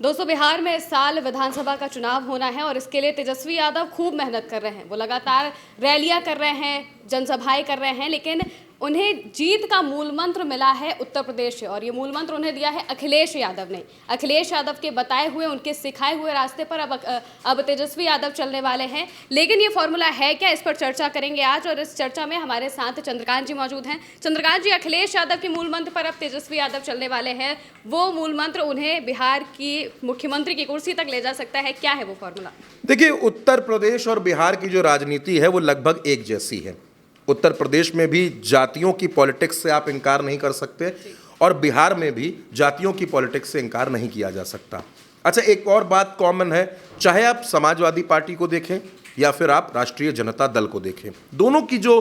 दोस्तों, बिहार में इस साल विधानसभा का चुनाव होना है और इसके लिए तेजस्वी यादव खूब मेहनत कर रहे हैं। वो लगातार रैलियां कर रहे हैं, जनसभाएं कर रहे हैं, लेकिन उन्हें जीत का मूल मंत्र मिला है उत्तर प्रदेश से और ये मूल मंत्र उन्हें दिया है अखिलेश यादव ने। अखिलेश यादव के बताए हुए, उनके सिखाए हुए रास्ते पर अब तेजस्वी यादव चलने वाले हैं। लेकिन ये फॉर्मूला है क्या, इस पर चर्चा करेंगे आज और इस चर्चा में हमारे साथ चंद्रकांत जी मौजूद हैं। चंद्रकांत जी, अखिलेश यादव के मूल मंत्र पर अब तेजस्वी यादव चलने वाले हैं। वो मूल मंत्र उन्हें बिहार की मुख्यमंत्री की कुर्सी तक ले जा सकता है, क्या है वो फॉर्मूला? देखिए, उत्तर प्रदेश और बिहार की जो राजनीति है वो लगभग एक जैसी है। उत्तर प्रदेश में भी जातियों की पॉलिटिक्स से आप इनकार नहीं कर सकते और बिहार में भी जातियों की पॉलिटिक्स से इनकार नहीं किया जा सकता। अच्छा, एक और बात कॉमन है, चाहे आप समाजवादी पार्टी को देखें या फिर आप राष्ट्रीय जनता दल को देखें, दोनों की जो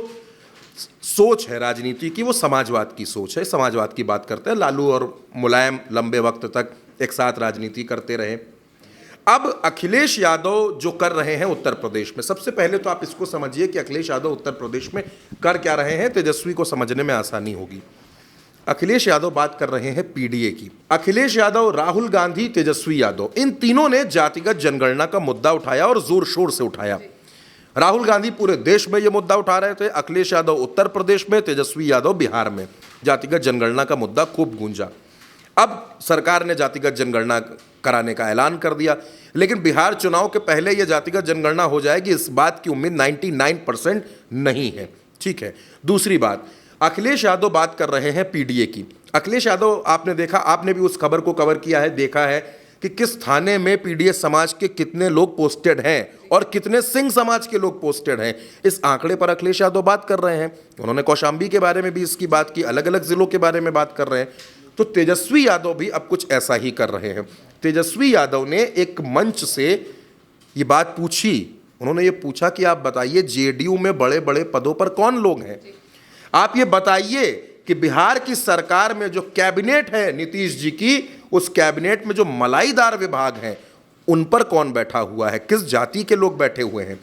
सोच है राजनीति की वो समाजवाद की सोच है। समाजवाद की बात करते हैं। लालू और मुलायम लंबे वक्त तक एक साथ राजनीति करते रहे। अब अखिलेश यादव जो कर रहे हैं उत्तर प्रदेश में, सबसे पहले तो आप इसको समझिए कि अखिलेश यादव उत्तर प्रदेश में कर क्या रहे हैं, तेजस्वी को समझने में आसानी होगी। अखिलेश यादव बात कर रहे हैं पीडीए की। अखिलेश यादव, राहुल गांधी, तेजस्वी यादव, इन तीनों ने जातिगत जनगणना का मुद्दा उठाया और जोर शोर से उठाया। राहुल गांधी पूरे देश में यह मुद्दा उठा रहे थे, अखिलेश यादव उत्तर प्रदेश में, तेजस्वी यादव बिहार में। जातिगत जनगणना का मुद्दा खूब गूंजा। अब सरकार ने जातिगत जनगणना कराने का ऐलान कर दिया, लेकिन बिहार चुनाव के पहले यह जातिगत जनगणना हो जाएगी, इस बात की उम्मीद 99% नहीं है। ठीक है। दूसरी बात, अखिलेश यादव बात कर रहे हैं पीडीए की। अखिलेश यादव, आपने देखा, आपने भी उस खबर को कवर किया है, देखा है कि किस थाने में पीडीए समाज के कितने लोग पोस्टेड हैं और कितने सिंह समाज के लोग पोस्टेड हैं। इस आंकड़े पर अखिलेश यादव बात कर रहे हैं। उन्होंने कौशाम्बी के बारे में भी इसकी बात की, अलग अलग जिलों के बारे में बात कर रहे हैं। तो तेजस्वी यादव भी अब कुछ ऐसा ही कर रहे हैं। तेजस्वी यादव ने एक मंच से ये बात पूछी। उन्होंने ये पूछा कि आप बताइए, जेडीयू में बड़े बड़े पदों पर कौन लोग हैं? आप ये बताइए कि बिहार की सरकार में जो कैबिनेट है नीतीश जी की, उस कैबिनेट में जो मलाईदार विभाग हैं उन पर कौन बैठा हुआ है, किस जाति के लोग बैठे हुए हैं?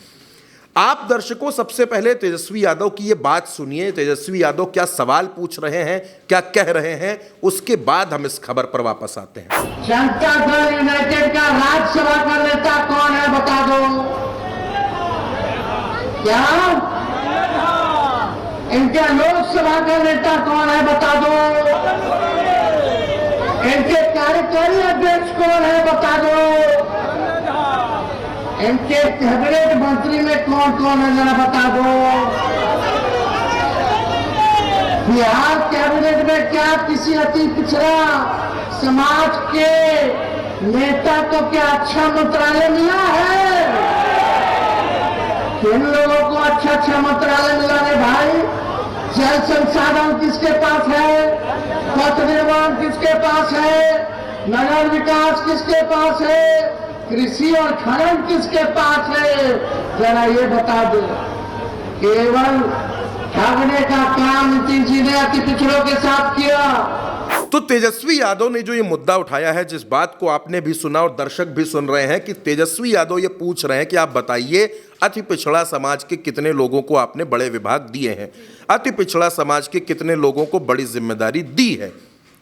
आप दर्शकों सबसे पहले तेजस्वी यादव की ये बात सुनिए। तेजस्वी यादव क्या सवाल पूछ रहे हैं, क्या कह रहे हैं, उसके बाद हम इस खबर पर वापस आते हैं। जनता दल यूनाइटेड का राज्यसभा का नेता कौन है, बता दो। क्या इनके लोकसभा का नेता कौन है, बता दो। इनके कार्यकारी अध्यक्ष कौन है, बता दो। इनके कैबिनेट मंत्री में कौन कौन है, जरा बता दो। बिहार कैबिनेट में क्या किसी अति पिछड़ा समाज के नेता को क्या अच्छा मंत्रालय मिला है? किन लोगों को अच्छा मंत्रालय मिला है भाई? जल संसाधन किसके पास है? पथ निर्माण किसके पास है? नगर विकास किसके पास है? कृषि और खनन किसके पास है? जरा ये बता दो। केवल ठगने का काम नीतीश जी ने अति पिछड़ों के साथ किया। तो तेजस्वी यादव ने जो ये मुद्दा उठाया है, जिस बात को आपने भी सुना और दर्शक भी सुन रहे हैं, कि तेजस्वी यादव ये पूछ रहे हैं कि आप बताइए, अति पिछड़ा समाज के कितने लोगों को आपने बड़े विभाग दिए हैं, अति पिछड़ा समाज के कितने लोगों को बड़ी जिम्मेदारी दी है।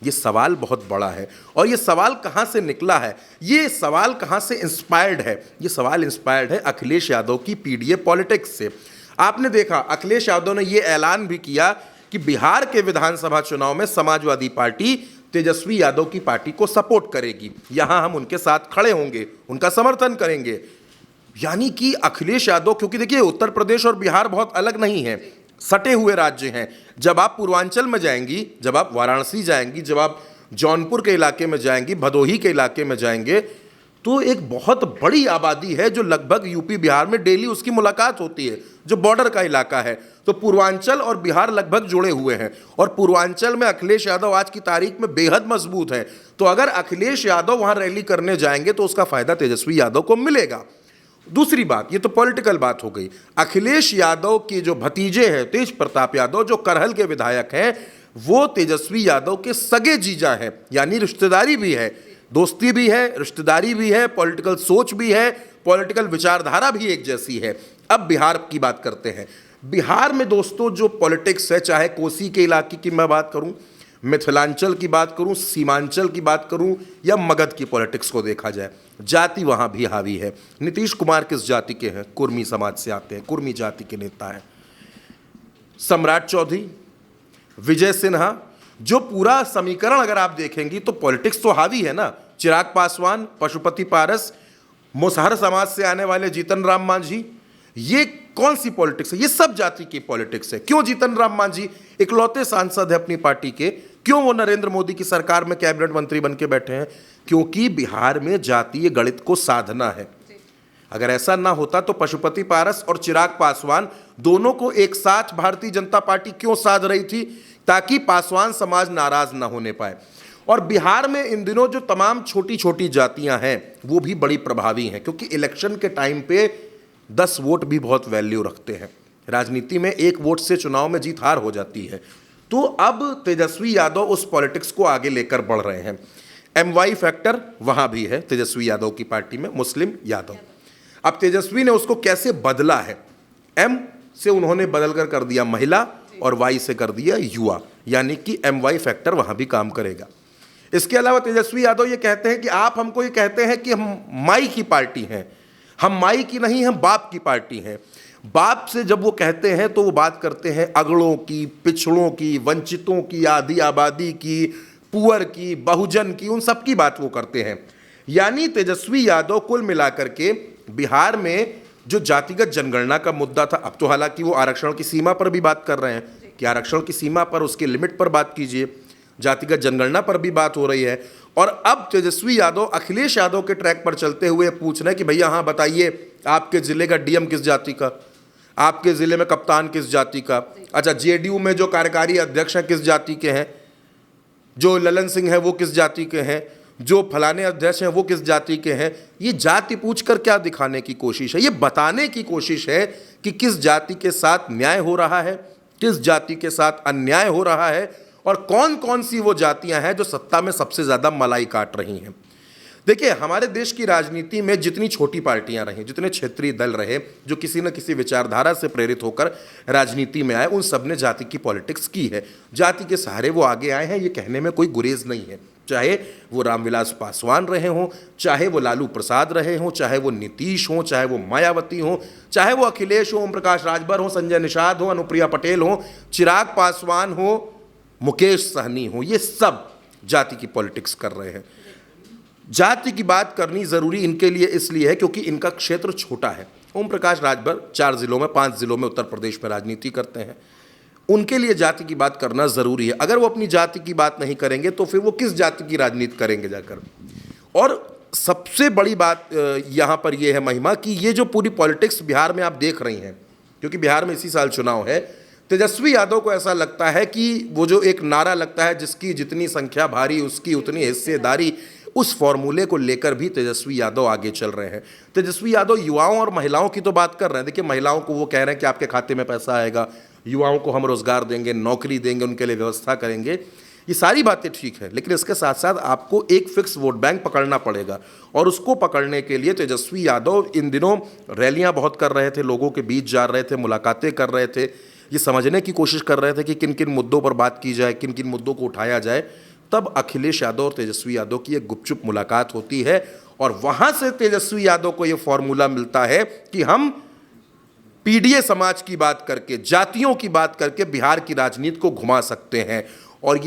ये सवाल बहुत बड़ा है और ये सवाल कहाँ से निकला है, ये सवाल कहाँ से इंस्पायर्ड है? ये सवाल इंस्पायर्ड है अखिलेश यादव की पीडीए पॉलिटिक्स से। आपने देखा, अखिलेश यादव ने ये ऐलान भी किया कि बिहार के विधानसभा चुनाव में समाजवादी पार्टी तेजस्वी यादव की पार्टी को सपोर्ट करेगी, यहां हम उनके साथ खड़े होंगे, उनका समर्थन करेंगे। यानी कि अखिलेश यादव, क्योंकि देखिए उत्तर प्रदेश और बिहार बहुत अलग नहीं है, सटे हुए राज्य हैं। जब आप पूर्वांचल में जाएंगी, जब आप वाराणसी जाएंगी, जब आप जौनपुर के इलाके में जाएंगी, भदोही के इलाके में जाएंगे, तो एक बहुत बड़ी आबादी है जो लगभग यूपी बिहार में डेली उसकी मुलाकात होती है, जो बॉर्डर का इलाका है। तो पूर्वांचल और बिहार लगभग जुड़े हुए हैं और पूर्वांचल में अखिलेश यादव आज की तारीख में बेहद मजबूत है। तो अगर अखिलेश यादव वहां रैली करने जाएंगे तो उसका फायदा तेजस्वी यादव को मिलेगा। दूसरी बात, ये तो पॉलिटिकल बात हो गई। अखिलेश यादव के जो भतीजे हैं तेज प्रताप यादव, जो करहल के विधायक हैं, वो तेजस्वी यादव के सगे जीजा हैं, यानी रिश्तेदारी भी है, दोस्ती भी है, रिश्तेदारी भी है, पॉलिटिकल सोच भी है, पॉलिटिकल विचारधारा भी एक जैसी है। अब बिहार की बात करते हैं। बिहार में दोस्तों जो पॉलिटिक्स है, चाहे कोसी के इलाके की मैं बात करूं, मिथिलांचल की बात करूं, सीमांचल की बात करूं या मगध की पॉलिटिक्स को देखा जाए, जाति वहां भी हावी है। नीतीश कुमार किस जाति के हैं? कुर्मी समाज से आते हैं, कुर्मी जाति के नेता हैं। सम्राट चौधरी, विजय सिन्हा, जो पूरा समीकरण अगर आप देखेंगी तो पॉलिटिक्स तो हावी है ना। चिराग पासवान, पशुपति पारस, मुसहर समाज से आने वाले जीतन राम मांझी, ये कौन सी पॉलिटिक्स है? ये सब जाति की पॉलिटिक्स है। क्यों जीतन राम मांझी इकलौते सांसद है अपनी पार्टी के? क्यों वो नरेंद्र मोदी की सरकार में कैबिनेट मंत्री बन के बैठे हैं? क्योंकि बिहार में जातीय गणित को साधना है। अगर ऐसा ना होता तो पशुपति पारस और चिराग पासवान दोनों को एक साथ भारतीय जनता पार्टी क्यों साध रही थी? ताकि पासवान समाज नाराज ना होने पाए। और बिहार में इन दिनों जो तमाम छोटी छोटी जातियां हैं वो भी बड़ी प्रभावी हैं, क्योंकि इलेक्शन के टाइम पे 10 वोट भी बहुत वैल्यू रखते हैं। राजनीति में 1 वोट से चुनाव में जीत हार हो जाती है। तो अब तेजस्वी यादव उस पॉलिटिक्स को आगे लेकर बढ़ रहे हैं। MY फैक्टर वहां भी है तेजस्वी यादव की पार्टी में, मुस्लिम यादव। अब तेजस्वी ने उसको कैसे बदला है? M से उन्होंने बदलकर कर दिया महिला और Y से कर दिया युवा, यानी कि MY फैक्टर वहां भी काम करेगा। इसके अलावा तेजस्वी यादव ये कहते हैं कि आप हमको ये कहते हैं कि हम माई की पार्टी हैं। हम माई की नहीं, हम बाप की पार्टी हैं। बाप से जब वो कहते हैं तो वो बात करते हैं अगड़ों की, पिछड़ों की, वंचितों की, आधी आबादी की, पुअर की, बहुजन की, उन सब की बात वो करते हैं। यानी तेजस्वी यादव कुल मिलाकर के बिहार में जो जातिगत जनगणना का मुद्दा था, अब तो हालांकि वो आरक्षण की सीमा पर भी बात कर रहे हैं कि आरक्षण की सीमा पर, उसके लिमिट पर बात कीजिए, जातिगत जनगणना पर भी बात हो रही है। और अब तेजस्वी यादव अखिलेश यादव के ट्रैक पर चलते हुए पूछ रहे हैं कि भैया हाँ बताइए, आपके जिले का DM किस जाति का, आपके जिले में कप्तान किस जाति का, अच्छा JDU में जो कार्यकारी अध्यक्ष हैं किस जाति के हैं, जो ललन सिंह है वो किस जाति के हैं, जो फलाने अध्यक्ष हैं वो किस जाति के हैं। ये जाति पूछकर क्या दिखाने की कोशिश है? ये बताने की कोशिश है कि किस जाति के साथ न्याय हो रहा है, किस जाति के साथ अन्याय हो रहा है, और कौन कौन सी वो जातियां हैं जो सत्ता में सबसे ज़्यादा मलाई काट रही हैं। देखिए, हमारे देश की राजनीति में जितनी छोटी पार्टियां रहीं, जितने क्षेत्रीय दल रहे जो किसी न किसी विचारधारा से प्रेरित होकर राजनीति में आए, उन सब ने जाति की पॉलिटिक्स की है। जाति के सहारे वो आगे आए हैं, ये कहने में कोई गुरेज नहीं है। चाहे वो रामविलास पासवान रहे हों, चाहे वो लालू प्रसाद रहे हों, चाहे वो नीतीश हों, चाहे वो मायावती हों, चाहे वो अखिलेश हों, ओम प्रकाश राजभर हों, संजय निषाद हों, अनुप्रिया पटेल हों, चिराग पासवान हो, मुकेश सहनी हो, ये सब जाति की पॉलिटिक्स कर रहे हैं। जाति की बात करनी ज़रूरी इनके लिए इसलिए है क्योंकि इनका क्षेत्र छोटा है। ओम प्रकाश राजभर 4 जिलों में, 5 जिलों में उत्तर प्रदेश में राजनीति करते हैं। उनके लिए जाति की बात करना ज़रूरी है। अगर वो अपनी जाति की बात नहीं करेंगे तो फिर वो किस जाति की राजनीति करेंगे जाकर? और सबसे बड़ी बात यहाँ पर यह है महिमा कि ये जो पूरी पॉलिटिक्स बिहार में आप देख रही हैं, क्योंकि बिहार में इसी साल चुनाव है, तेजस्वी यादव को ऐसा लगता है कि वो जो एक नारा लगता है जिसकी जितनी संख्या भारी उसकी उतनी हिस्सेदारी, उस फॉर्मूले को लेकर भी तेजस्वी यादव आगे चल रहे हैं। तेजस्वी यादव युवाओं और महिलाओं की तो बात कर रहे हैं। देखिए, महिलाओं को वो कह रहे हैं कि आपके खाते में पैसा आएगा, युवाओं को हम रोजगार देंगे, नौकरी देंगे, उनके लिए व्यवस्था करेंगे। ये सारी बातें ठीक है, लेकिन इसके साथ साथ आपको एक फिक्स वोट बैंक पकड़ना पड़ेगा। और उसको पकड़ने के लिए तेजस्वी यादव इन दिनों रैलियां बहुत कर रहे थे, लोगों के बीच जा रहे थे, मुलाकातें कर रहे थे, ये समझने की कोशिश कर रहे थे कि किन किन मुद्दों पर बात की जाए, किन किन मुद्दों को उठाया जाए। तब अखिलेश यादव और तेजस्वी यादव की एक गुपचुप मुलाकात होती है और वहां से तेजस्वी यादव को यह फॉर्मूला मिलता है कि हम PDA समाज की बात करके, जातियों की बात करके बिहार की राजनीति को घुमा सकते हैं। और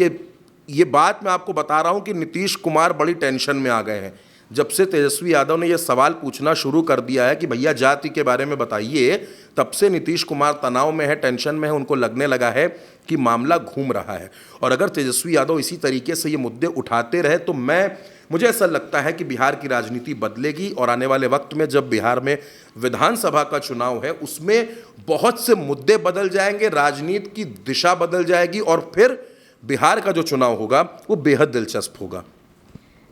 ये बात मैं आपको बता रहा हूं कि नीतीश कुमार बड़ी टेंशन में आ गए हैं। जब से तेजस्वी यादव ने यह सवाल पूछना शुरू कर दिया है कि भैया जाति के बारे में बताइए, तब से नीतीश कुमार तनाव में है, टेंशन में है। उनको लगने लगा है कि मामला घूम रहा है। और अगर तेजस्वी यादव इसी तरीके से ये मुद्दे उठाते रहे तो मुझे ऐसा लगता है कि बिहार की राजनीति बदलेगी और आने वाले वक्त में जब बिहार में विधानसभा का चुनाव है उसमें बहुत से मुद्दे बदल जाएंगे, राजनीति की दिशा बदल जाएगी और फिर बिहार का जो चुनाव होगा वो बेहद दिलचस्प होगा।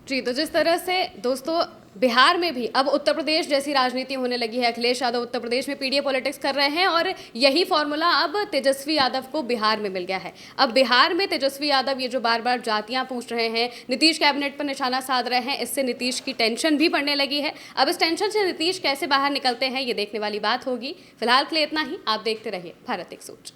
जी, तो जिस तरह से दोस्तों बिहार में भी अब उत्तर प्रदेश जैसी राजनीति होने लगी है, अखिलेश यादव उत्तर प्रदेश में PDA पॉलिटिक्स कर रहे हैं और यही फॉर्मूला अब तेजस्वी यादव को बिहार में मिल गया है। अब बिहार में तेजस्वी यादव ये जो बार बार जातियां पूछ रहे हैं, नीतीश कैबिनेट पर निशाना साध रहे हैं, इससे नीतीश की टेंशन भी बढ़ने लगी है। अब इस टेंशन से नीतीश कैसे बाहर निकलते हैं ये देखने वाली बात होगी। फिलहाल के लिए इतना ही। आप देखते रहिए भारत 1 सोच।